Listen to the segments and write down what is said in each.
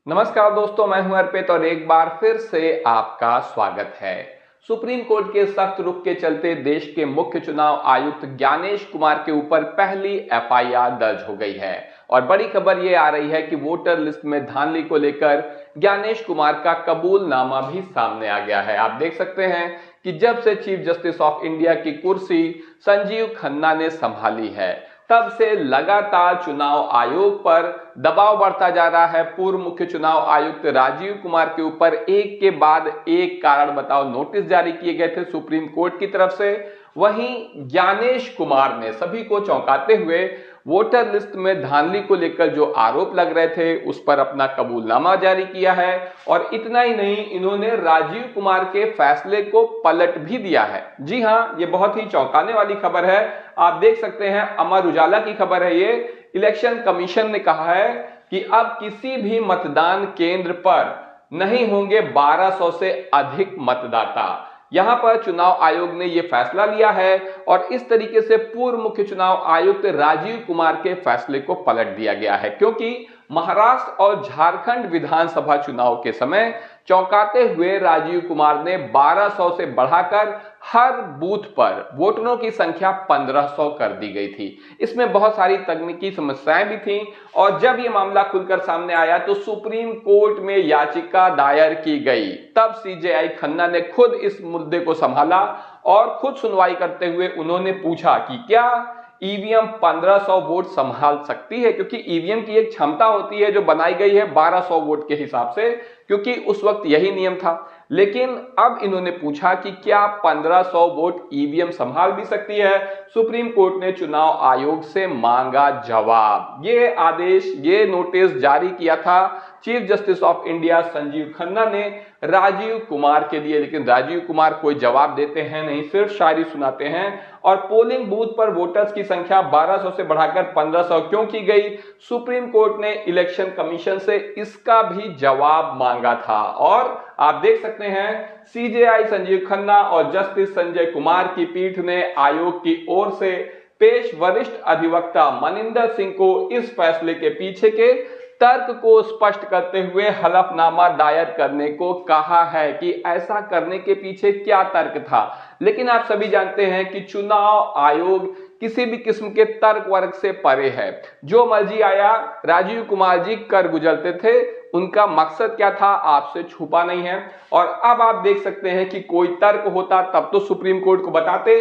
नमस्कार दोस्तों, मैं हूं अर्पित और एक बार फिर से आपका स्वागत है। सुप्रीम कोर्ट के सख्त रुख के चलते देश के मुख्य चुनाव आयुक्त ज्ञानेश कुमार के ऊपर पहली एफआईआर दर्ज हो गई है और बड़ी खबर यह आ रही है कि वोटर लिस्ट में धांधली को लेकर ज्ञानेश कुमार का कबूलनामा भी सामने आ गया है। आप देख सकते हैं कि जब से चीफ जस्टिस ऑफ इंडिया की कुर्सी संजीव खन्ना ने संभाली है, तब से लगातार चुनाव आयोग पर दबाव बढ़ता जा रहा है। पूर्व मुख्य चुनाव आयुक्त राजीव कुमार के ऊपर एक के बाद एक कारण बताओ नोटिस जारी किए गए थे सुप्रीम कोर्ट की तरफ से। वहीं ज्ञानेश कुमार ने सभी को चौंकाते हुए वोटर लिस्ट में धांधली को लेकर जो आरोप लग रहे थे उस पर अपना कबूलनामा जारी किया है। और इतना ही नहीं, इन्होंने राजीव कुमार के फैसले को पलट भी दिया है। जी हां, ये बहुत ही चौंकाने वाली खबर है। आप देख सकते हैं, अमर उजाला की खबर है ये। इलेक्शन कमीशन ने कहा है कि अब किसी भी मतदान केंद्र पर नहीं होंगे 1200 से अधिक मतदाता। यहां पर चुनाव आयोग ने यह फैसला लिया है और इस तरीके से पूर्व मुख्य चुनाव आयुक्त राजीव कुमार के फैसले को पलट दिया गया है, क्योंकि महाराष्ट्र और झारखंड विधानसभा चुनाव के समय चौंकाते हुए राजीव कुमार ने 1200 से बढ़ाकर हर बूथ पर वोटरों की संख्या 1500 कर दी गई थी। इसमें बहुत सारी तकनीकी समस्याएं भी थीं और जब यह मामला खुलकर सामने आया तो सुप्रीम कोर्ट में याचिका दायर की गई। तब सीजेआई खन्ना ने खुद इस मुद्दे को संभाला और खुद सुनवाई करते हुए उन्होंने पूछा कि क्या ईवीएम 1500 वोट संभाल सकती है, क्योंकि ईवीएम की एक क्षमता होती है जो बनाई गई है 1200 वोट के हिसाब से, क्योंकि उस वक्त यही नियम था। लेकिन अब इन्होंने पूछा कि क्या 1500 वोट ईवीएम संभाल भी सकती है। सुप्रीम कोर्ट ने चुनाव आयोग से मांगा जवाब। ये आदेश, ये नोटिस जारी किया था chief justice of India Sanjeev Khanna ने राजीव कुमार के लिए, लेकिन राजीव कुमार कोई जवाब देते हैं नहीं, सिर्फ शायरी सुनाते हैं। और पोलिंग बूथ पर वोटर्स की संख्या 1200 से बढ़ाकर 1500 क्यों की गई, सुप्रीम कोर्ट ने इलेक्शन कमीशन से इसका भी जवाब मांगा था। और आप देख सकते हैं, सीजेआई संजीव खन्ना और जस्टिस संजय कुमार की पीठ ने आयोग की ओर से पेश वरिष्ठ अधिवक्ता मनिंदर सिंह को इस फैसले के पीछे के तर्क को स्पष्ट करते हुए हलफनामा दायर करने को कहा है कि ऐसा करने के पीछे क्या तर्क था। लेकिन आप सभी जानते हैं कि चुनाव आयोग किसी भी किस्म के तर्क वर्क से परे है। जो मर्जी आया राजीव कुमार जी कर गुजरते थे, उनका मकसद क्या था आपसे छुपा नहीं है। और अब आप देख सकते हैं कि कोई तर्क होता तब तो सुप्रीम कोर्ट को बताते।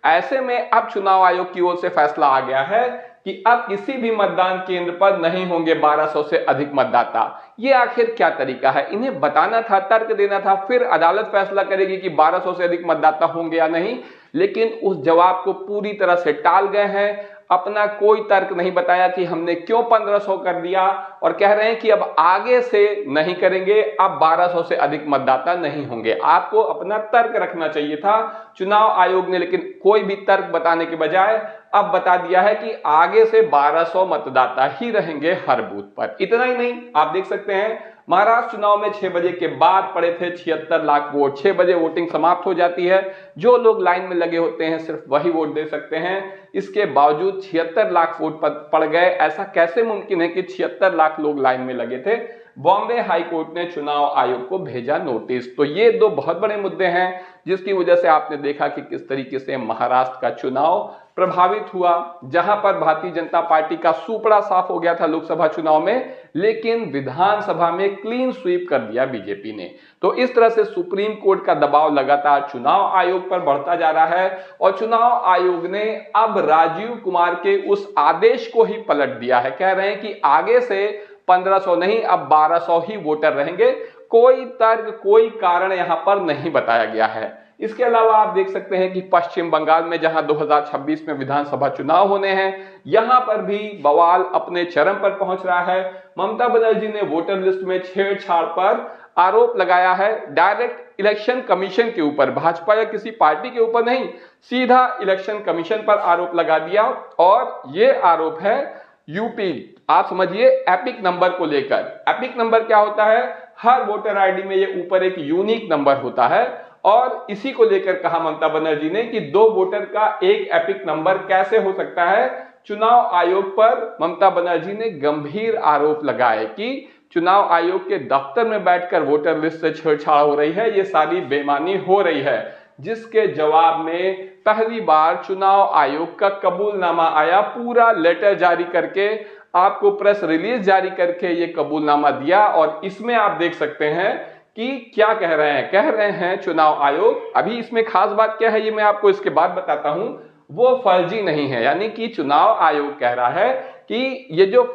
ऐसे में अब चुनाव आयोग की ओर से फैसला आ गया है कि अब किसी भी मतदान केंद्र पर नहीं होंगे 1200 से अधिक मतदाता। ये आखिर क्या तरीका है? इन्हें बताना था, तर्क देना था, फिर अदालत फैसला करेगी कि 1200 से अधिक मतदाता होंगे या नहीं। लेकिन उस जवाब को पूरी तरह से टाल गए हैं, अपना कोई तर्क नहीं बताया कि हमने क्यों 1500 कर दिया, और कह रहे हैं कि अब आगे से नहीं करेंगे, अब 1200 से अधिक मतदाता नहीं होंगे। आपको अपना तर्क रखना चाहिए था चुनाव आयोग ने, लेकिन कोई भी तर्क बताने के बजाय अब बता दिया है कि आगे से 1200 मतदाता ही रहेंगे हर बूथ पर। इतना ही नहीं, आप देख सकते हैं महाराष्ट्र चुनाव में 6 बजे के बाद पड़े थे 76 लाख वोट। 6 बजे वोटिंग समाप्त हो जाती है, जो लोग लाइन में लगे होते हैं सिर्फ वही वोट दे सकते हैं। इसके बावजूद 76 लाख वोट पड़ गए। ऐसा कैसे मुमकिन है कि 76 लाख लोग लाइन में लगे थे? बॉम्बे हाई कोर्ट ने चुनाव आयोग को भेजा नोटिस। तो ये दो बहुत बड़े मुद्दे हैं जिसकी वजह से आपने देखा कि किस तरीके से महाराष्ट्र का चुनाव प्रभावित हुआ, जहां पर भारतीय जनता पार्टी का सुपड़ा साफ हो गया था लोकसभा चुनाव में, लेकिन विधानसभा में क्लीन स्वीप कर दिया बीजेपी ने। तो इस तरह से सुप्रीम कोर्ट का दबाव लगातार चुनाव आयोग पर बढ़ता जा रहा है और चुनाव आयोग ने अब राजीव कुमार के उस आदेश को ही पलट दिया है। कह रहे हैं कि आगे से 1500 नहीं, अब 1200 ही वोटर रहेंगे। कोई तर्क, कोई कारण यहां पर नहीं बताया गया है। इसके अलावा आप देख सकते हैं कि पश्चिम बंगाल में जहां 2026 में विधानसभा चुनाव होने हैं, यहां पर भी बवाल अपने चरम पर पहुंच रहा है। ममता बनर्जी ने वोटर लिस्ट में छेड़छाड़ पर आरोप लगाया है, डायरेक्ट इलेक्शन कमीशन के ऊपर, भाजपा या किसी पार्टी के ऊपर नहीं, सीधा इलेक्शन कमीशन पर आरोप लगा दिया। और यह आरोप है यूपी, आप समझिए, एपिक नंबर को लेकर। एपिक नंबर क्या होता है? हर वोटर आईडी में ये ऊपर एक यूनिक नंबर होता है और इसी को लेकर कहा ममता बनर्जी ने कि 2 वोटर का एक एपिक नंबर कैसे हो सकता है। चुनाव आयोग पर ममता बनर्जी ने गंभीर आरोप लगाए कि चुनाव आयोग के दफ्तर में बैठकर वोटर लिस्ट से छेड़छाड़ हो रही है, ये सारी बेईमानी हो रही है, जिसके जवाब में पहली बार चुनाव आयोग का कबूलनामा आया, पूरा लेटर जारी करके, आपको प्रेस रिलीज जारी करके ये कबूलनामा दिया। और इसमें आप देख सकते हैं कि क्या कह रहे हैं चुनाव आयोग। अभी इसमें खास बात क्या है ये मैं आपको इसके बाद बताता हूं। वो फर्जी नहीं है, यानी कि चुनाव आयोग कह रहा है कि ये जो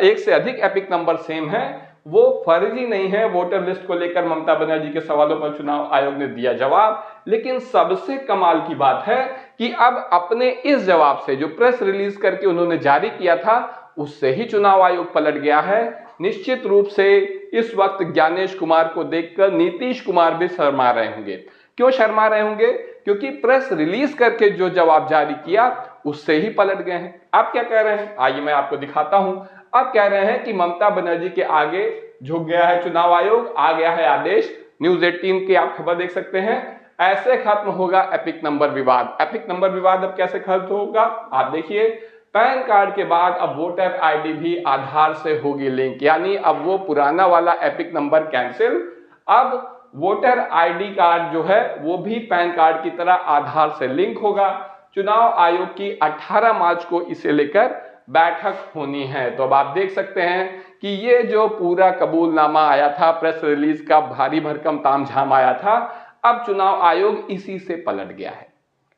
एक से अधिक एपिक नंबर सेम है वो फर्जी नहीं है। वोटर लिस्ट को लेकर ममता बनर्जी के सवालों पर चुनाव आयोग ने दिया जवाब। लेकिन सबसे कमाल की बात है कि अब अपने इस जवाब से जो प्रेस रिलीज करके उन्होंने जारी किया था उससे ही चुनाव आयोग पलट गया है। निश्चित रूप से इस वक्त ज्ञानेश कुमार को देखकर नीतीश कुमार भी शर्मा रहे होंगे। क्यों शर्मा रहे होंगे? क्योंकि प्रेस रिलीज करके जो जवाब जारी किया उससे ही पलट गए हैं। आप क्या कह रहे हैं आइए मैं आपको दिखाता हूं। आप कह रहे हैं कि ममता बनर्जी के आगे झुक गया है चुनाव आयोग, आ गया है आदेश। न्यूज 18 की आप खबर देख सकते हैं, ऐसे खत्म होगा एपिक नंबर विवाद। एपिक नंबर विवाद अब कैसे खत्म होगा आप देखिए। पैन कार्ड के बाद अब वोटर आईडी भी आधार से होगी लिंक, यानी अब वो पुराना वाला एपिक नंबर कैंसिल। अब वोटर आईडी कार्ड जो है वो भी पैन कार्ड की तरह आधार से लिंक होगा। चुनाव आयोग की 18 मार्च को इसे लेकर बैठक होनी है। तो अब आप देख सकते हैं कि ये जो पूरा कबूलनामा आया था, प्रेस रिलीज का भारी भरकम तामझाम आया था, अब चुनाव आयोग इसी से पलट गया है।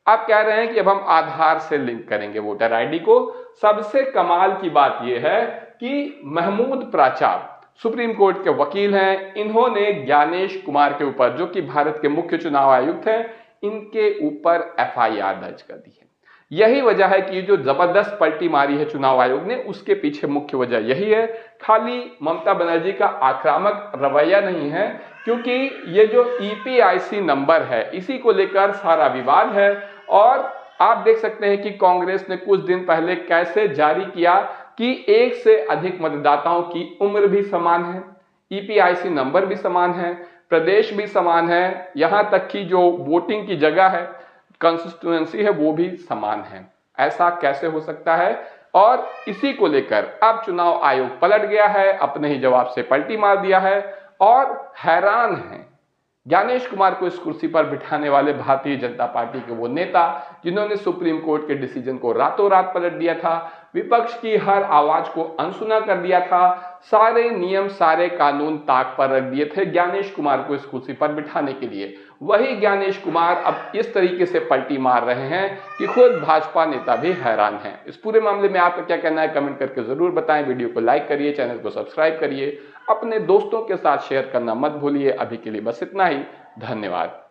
आप कह रहे हैं कि अब हम आधार से लिंक करेंगे वोटर आईडी को। सबसे कमाल की बात यह है कि महमूद प्राचार सुप्रीम कोर्ट के वकील हैं, इन्होंने ज्ञानेश कुमार के ऊपर, जो कि भारत के मुख्य चुनाव आयुक्त हैं, इनके ऊपर एफआईआर दर्ज कर दी है। यही वजह है कि जो जबरदस्त पलटी मारी है चुनाव आयोग ने, उसके पीछे मुख्य वजह यही है। खाली ममता बनर्जी का आक्रामक रवैया नहीं है, क्योंकि ये जो ईपीआईसी नंबर है इसी को लेकर सारा विवाद है। और आप देख सकते हैं कि कांग्रेस ने कुछ दिन पहले कैसे जारी किया कि एक से अधिक मतदाताओं की उम्र भी समान है, ईपीआईसी नंबर भी समान है, प्रदेश भी समान है, यहां तक कि जो वोटिंग की जगह है, कंस्टिट्यूएंसी है, वो भी समान है। ऐसा कैसे हो सकता है? और इसी को लेकर अब चुनाव आयोग पलट गया है, अपने ही जवाब से पलटी मार दिया है और हैरान है ज्ञानेश कुमार को इस कुर्सी पर बिठाने वाले भारतीय जनता पार्टी के वो नेता जिन्होंने सुप्रीम कोर्ट के डिसीजन को रातों रात पलट दिया था, विपक्ष की हर आवाज को अनसुना कर दिया था, सारे नियम सारे कानून ताक पर रख दिए थे ज्ञानेश कुमार को इस कुर्सी पर बिठाने के लिए। वही ज्ञानेश कुमार अब इस तरीके से पलटी मार रहे हैं कि खुद भाजपा नेता भी हैरान हैं। इस पूरे मामले में आपका क्या कहना है कमेंट करके जरूर बताएं। वीडियो को लाइक करिए, चैनल को सब्सक्राइब करिए, अपने दोस्तों के साथ शेयर करना मत भूलिए। अभी के लिए बस इतना ही, धन्यवाद।